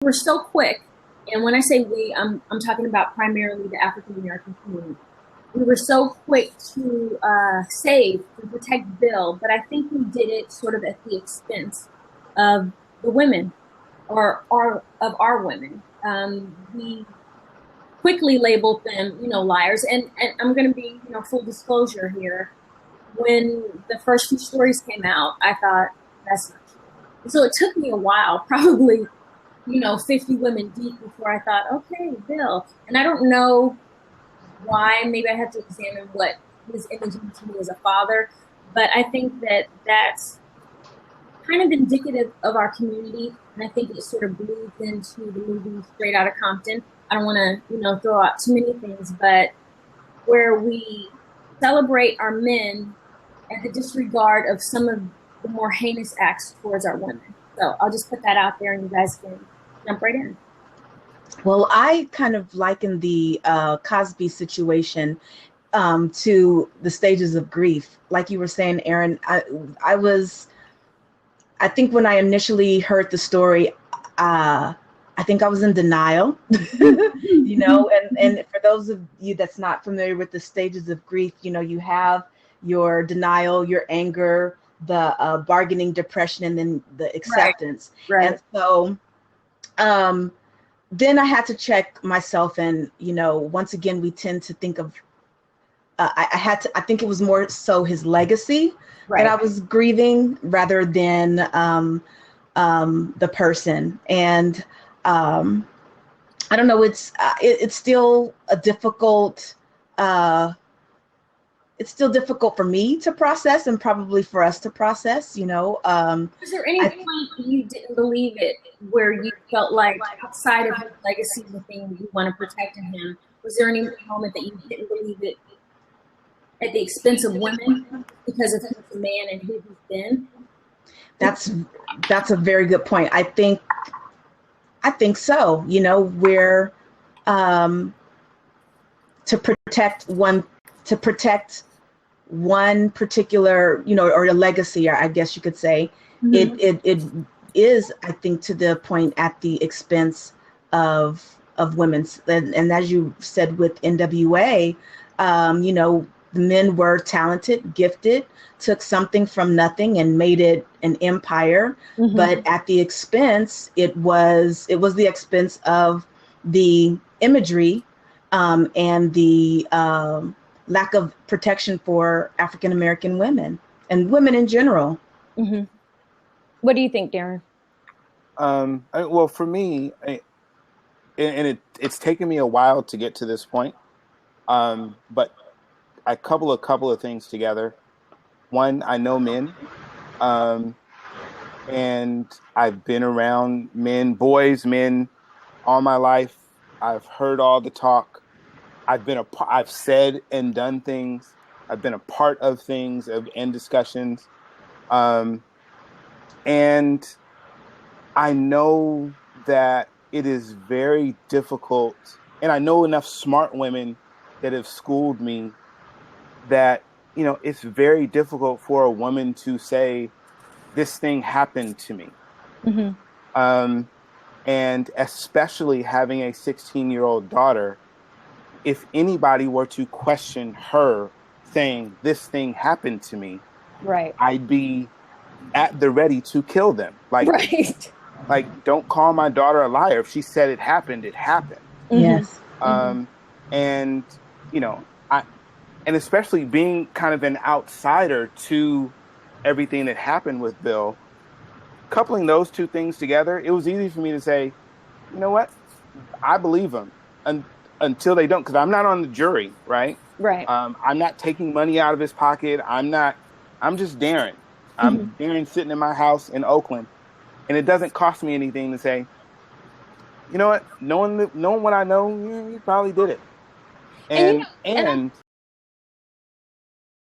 we're so quick, and when I say we, I'm talking about primarily the African American community. We were so quick to save and protect Bill, but I think we did it sort of at the expense of the women or of our women. We quickly labeled them, liars. And I'm going to be, full disclosure here. When the first few stories came out, I thought that's not true. And so it took me a while, probably, 50 women deep before I thought, okay, Bill. And I don't know why. Maybe I have to examine what his image means to me as a father. But I think that that's kind of indicative of our community, and I think it sort of bleeds into the movie Straight Outta Compton. I don't want to, throw out too many things, but where we celebrate our men at the disregard of some of the more heinous acts towards our women. So I'll just put that out there, and you guys can jump right in. Well, I kind of liken the Cosby situation to the stages of grief. Like you were saying, Aaron, I think when I initially heard the story, I think I was in denial, and for those of you that's not familiar with the stages of grief, you have your denial, your anger, the bargaining depression, and then the acceptance. Right. And so then I had to check myself, and, once again, we tend to think of, I think it was more so his legacy. Right. That I was grieving rather than the person. And I don't know, it's still a difficult, it's still difficult for me to process, and probably for us to process, Was there any point you didn't believe it, where you felt like outside of his legacy, the thing you want to protect in him, was there any moment that you didn't believe it at the expense of women because of him as a man and who he's been? That's a very good point. I think so. Where to protect one particular, or a legacy, or I guess you could say, mm-hmm. it is, I think, to the point at the expense of women's. And as you said with NWA, the men were talented, gifted, took something from nothing and made it an empire. Mm-hmm. But at the expense, it was the expense of the imagery and the lack of protection for African American women and women in general. Mm-hmm. What do you think, Darren? Well, for me, it's taken me a while to get to this point, but I couple a couple of things together. One, I know men, and I've been around men, men, all my life. I've heard all the talk. I've said and done things. I've been a part of things and discussions, and I know that it is very difficult. And I know enough smart women that have schooled me that, it's very difficult for a woman to say, this thing happened to me. Mm-hmm. And especially having a 16-year-old daughter, if anybody were to question her saying, this thing happened to me, right, I'd be at the ready to kill them. Right. Like, don't call my daughter a liar. If she said it happened, it happened. Mm-hmm. Yes. And, and especially being kind of an outsider to everything that happened with Bill, coupling those two things together, it was easy for me to say, you know what? I believe them until they don't, because I'm not on the jury, right? Right. I'm not taking money out of his pocket. I'm just Darren. I'm Darren sitting in my house in Oakland, and it doesn't cost me anything to say, you know what? Knowing what I know, you probably did it. And